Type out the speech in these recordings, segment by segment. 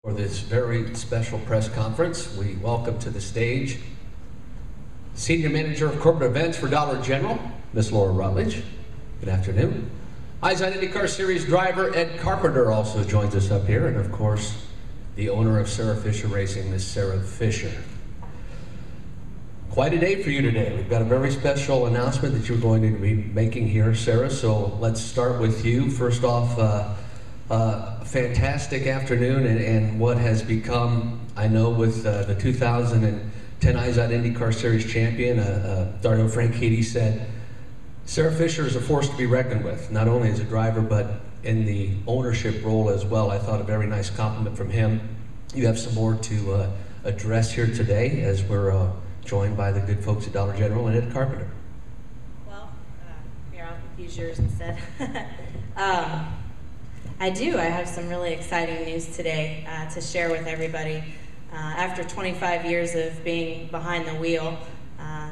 For this very special press conference, we welcome to the stage Senior Manager of Corporate Events for Dollar General, Miss Laura Rutledge. Good afternoon. Eyes on IndyCar Series driver Ed Carpenter also joins us up here, and of course, the owner of Sarah Fisher Racing, Miss Sarah Fisher. Quite a day for you today. We've got a very special announcement that you're going to be making here, Sarah, so let's start with you. First off, a fantastic afternoon and what has become, I know with the 2010 Eyes on IndyCar Series champion, Dario Franchitti said, Sarah Fisher is a force to be reckoned with, not only as a driver, but in the ownership role as well. I thought a very nice compliment from him. You have some more to address here today as we're joined by the good folks at Dollar General and Ed Carpenter. Well, here, I'll use yours instead. I do. I have some really exciting news today to share with everybody. After 25 years of being behind the wheel,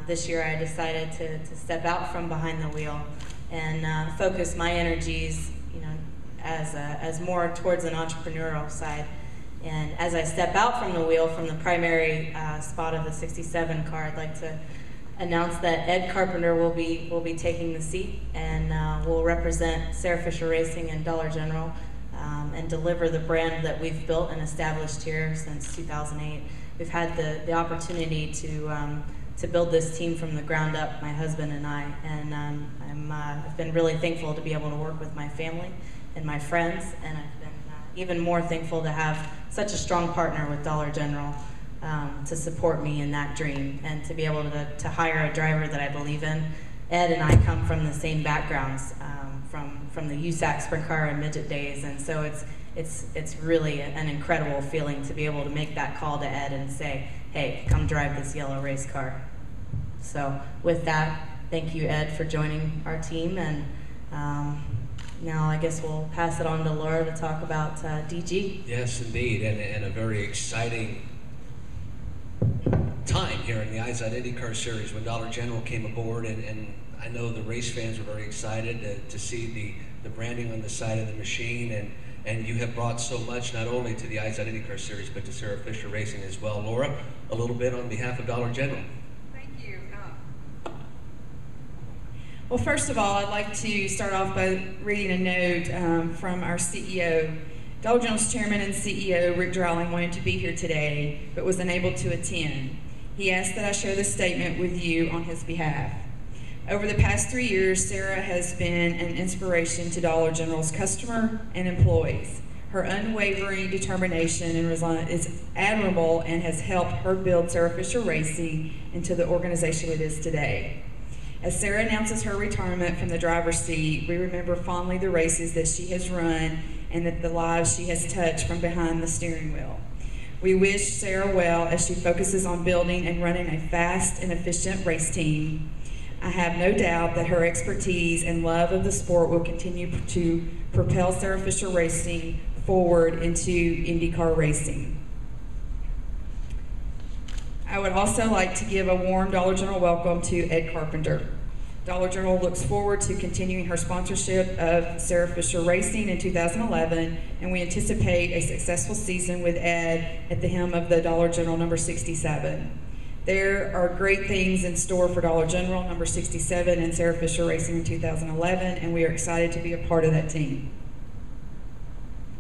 this year I decided to step out from behind the wheel and focus my energies, as more towards an entrepreneurial side. And as I step out from the wheel, from the primary spot of the 67 car, I'd like to announce that Ed Carpenter will be taking the seat and will represent Sarah Fisher Racing and Dollar General and deliver the brand that we've built and established here since 2008. We've had the opportunity to build this team from the ground up, my husband and I, and I've been really thankful to be able to work with my family and my friends, and I've been even more thankful to have such a strong partner with Dollar General to support me in that dream and to be able to hire a driver that I believe in. Ed and I come from the same backgrounds, from the USAC sprint car and midget days, and so it's really an incredible feeling to be able to make that call to Ed and say, hey, come drive this yellow race car. So with that, thank you, Ed, for joining our team, and now I guess we'll pass it on to Laura to talk about DG. Yes, indeed, and a very exciting time here in the Eyes on IndyCar Series when Dollar General came aboard, and I know the race fans were very excited to see the branding on the side of the machine, and you have brought so much not only to the Eyes on IndyCar Series but to Sarah Fisher Racing as well. Laura, a little bit on behalf of Dollar General. Thank you. Well, first of all, I'd like to start off by reading a note from our CEO. Dollar General's chairman and CEO, Rick Drawling, wanted to be here today, but was unable to attend. He asked that I share this statement with you on his behalf. Over the past 3 years, Sarah has been an inspiration to Dollar General's customer and employees. Her unwavering determination and resilience is admirable and has helped her build Sarah Fisher Racing into the organization it is today. As Sarah announces her retirement from the driver's seat, we remember fondly the races that she has run and the lives she has touched from behind the steering wheel. We wish Sarah well as she focuses on building and running a fast and efficient race team. I have no doubt that her expertise and love of the sport will continue to propel Sarah Fisher Racing forward into IndyCar racing. I would also like to give a warm Dollar General welcome to Ed Carpenter. Dollar General looks forward to continuing her sponsorship of Sarah Fisher Racing in 2011, and we anticipate a successful season with Ed at the helm of the Dollar General number 67. There are great things in store for Dollar General number 67 and Sarah Fisher Racing in 2011, and we are excited to be a part of that team.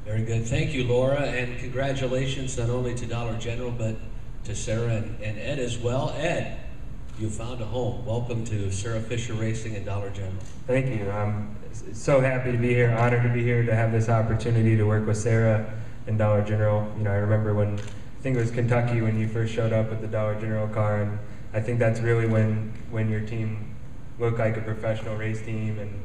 Very good. Thank you, Laura, and congratulations not only to Dollar General, but to Sarah and Ed as well. Ed, you found a home. Welcome to Sarah Fisher Racing and Dollar General. Thank you. I'm so happy to be here, honored to be here, to have this opportunity to work with Sarah and Dollar General. I remember when, I think it was Kentucky, when you first showed up with the Dollar General car, and I think that's really when your team looked like a professional race team, and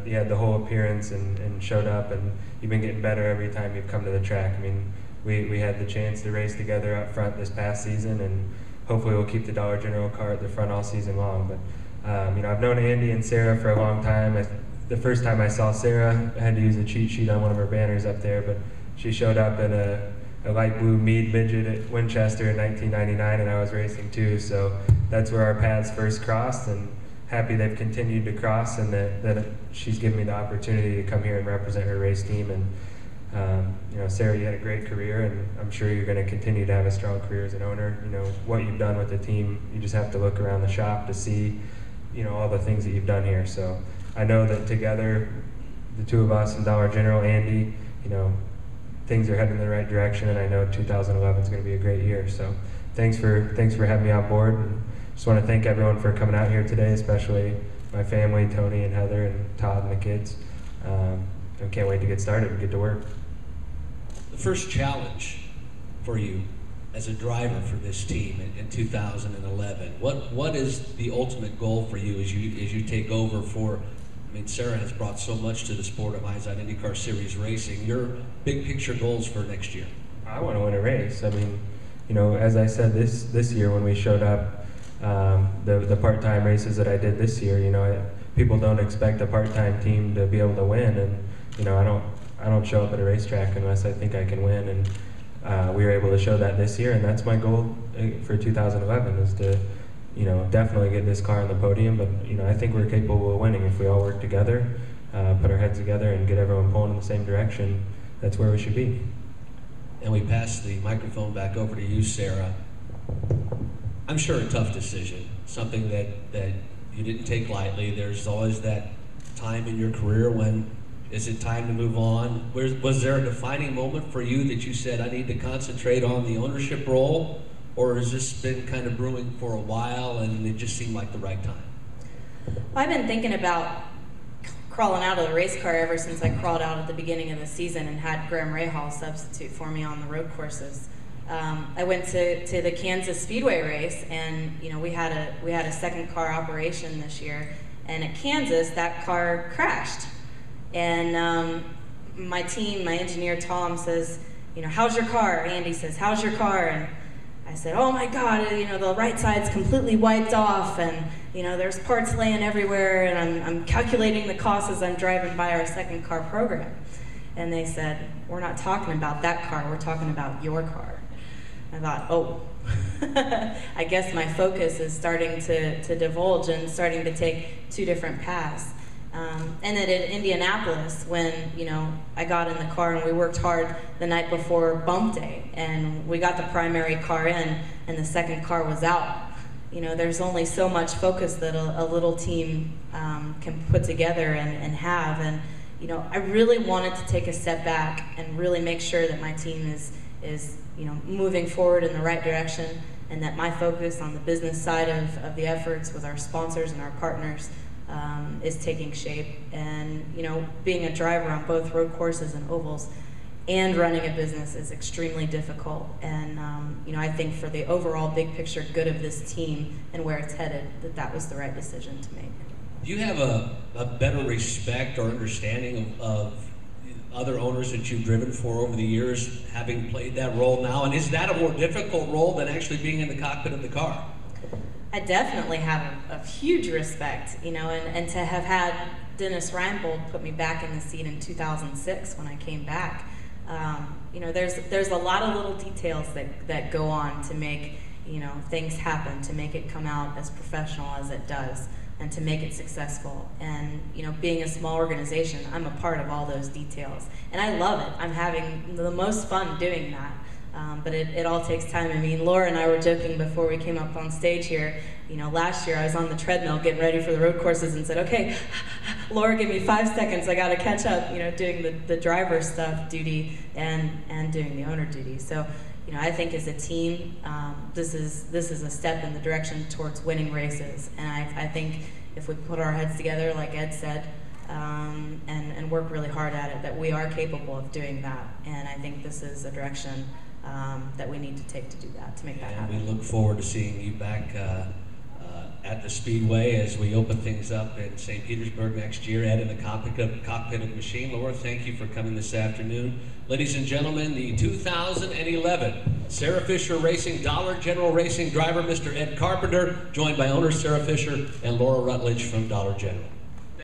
you had the whole appearance and showed up, and you've been getting better every time you've come to the track. I mean, we had the chance to race together up front this past season, and hopefully we'll keep the Dollar General car at the front all season long. But I've known Andy and Sarah for a long time. The first time I saw Sarah, I had to use a cheat sheet on one of her banners up there, but she showed up in a light blue Meade midget at Winchester in 1999, and I was racing too, so that's where our paths first crossed, and happy they've continued to cross, and that she's given me the opportunity to come here and represent her race team. And You know, Sarah, you had a great career, and I'm sure you're going to continue to have a strong career as an owner. You know, what you've done with the team, you just have to look around the shop to see, you know, all the things that you've done here. So I know that together, the two of us and Dollar General, Andy, you know, things are heading in the right direction, and I know 2011 is going to be a great year. So thanks for having me on board. And just want to thank everyone for coming out here today, especially my family, Tony and Heather and Todd and the kids. I can't wait to get started and get to work. The first challenge for you as a driver for this team in 2011, what is the ultimate goal for you as you take over for? I mean, Sarah has brought so much to the sport of Izod IndyCar Series racing. Your big picture goals for next year? I want to win a race. I mean, you know, as I said this year when we showed up, the part-time races that I did this year, you know, people don't expect a part-time team to be able to win, and you know, I don't show up at a racetrack unless I think I can win, and we were able to show that this year, and that's my goal for 2011 is to, you know, definitely get this car on the podium. But you know, I think we're capable of winning if we all work together, put our heads together, and get everyone pulling in the same direction. That's where we should be. And we pass the microphone back over to you, Sarah. I'm sure a tough decision, something that you didn't take lightly. There's always that time in your career when, is it time to move on? Was there a defining moment for you that you said, I need to concentrate on the ownership role? Or has this been kind of brewing for a while and it just seemed like the right time? I've been thinking about crawling out of the race car ever since I crawled out at the beginning of the season and had Graham Rahal substitute for me on the road courses. I went to the Kansas Speedway race, and you know, we had a second car operation this year, and at Kansas that car crashed. And my team, my engineer Tom says, you know, how's your car? Andy says, how's your car? And I said, oh my God, you know, the right side's completely wiped off, and you know, there's parts laying everywhere, and I'm calculating the cost as I'm driving by our second car program. And they said, we're not talking about that car, we're talking about your car. I thought, oh, I guess my focus is starting to divulge and starting to take two different paths. And then in Indianapolis, when you know, I got in the car and we worked hard the night before bump day, and we got the primary car in and the second car was out. You know, there's only so much focus that a little team can put together and have. And you know, I really wanted to take a step back and really make sure that my team is you know, moving forward in the right direction, and that my focus on the business side of the efforts with our sponsors and our partners is taking shape. And you know, being a driver on both road courses and ovals and running a business is extremely difficult. And you know, I think for the overall big picture good of this team and where it's headed, that was the right decision to make. Do you have a better respect or understanding of other owners that you've driven for over the years, having played that role now? And is that a more difficult role than actually being in the cockpit of the car? I definitely have a huge respect, you know, and to have had Dennis Reinbold put me back in the seat in 2006 when I came back. You know, there's a lot of little details that go on to make, you know, things happen, to make it come out as professional as it does, and to make it successful. And you know, being a small organization, I'm a part of all those details, and I love it. I'm having the most fun doing that. But it all takes time. I mean, Laura and I were joking before we came up on stage here. You know, last year I was on the treadmill getting ready for the road courses and said, okay, Laura, give me 5 seconds. I got to catch up, you know, doing the driver stuff duty and doing the owner duty. So, you know, I think as a team, this is a step in the direction towards winning races. And I think if we put our heads together, like Ed said, and work really hard at it, that we are capable of doing that. And I think this is a direction that we need to take to do that, to make that happen. And we look forward to seeing you back at the Speedway as we open things up in St. Petersburg next year. Ed, in the cockpit of the machine. Laura, thank you for coming this afternoon. Ladies and gentlemen, the 2011 Sarah Fisher Racing Dollar General Racing driver, Mr. Ed Carpenter, joined by owner Sarah Fisher and Laura Rutledge from Dollar General.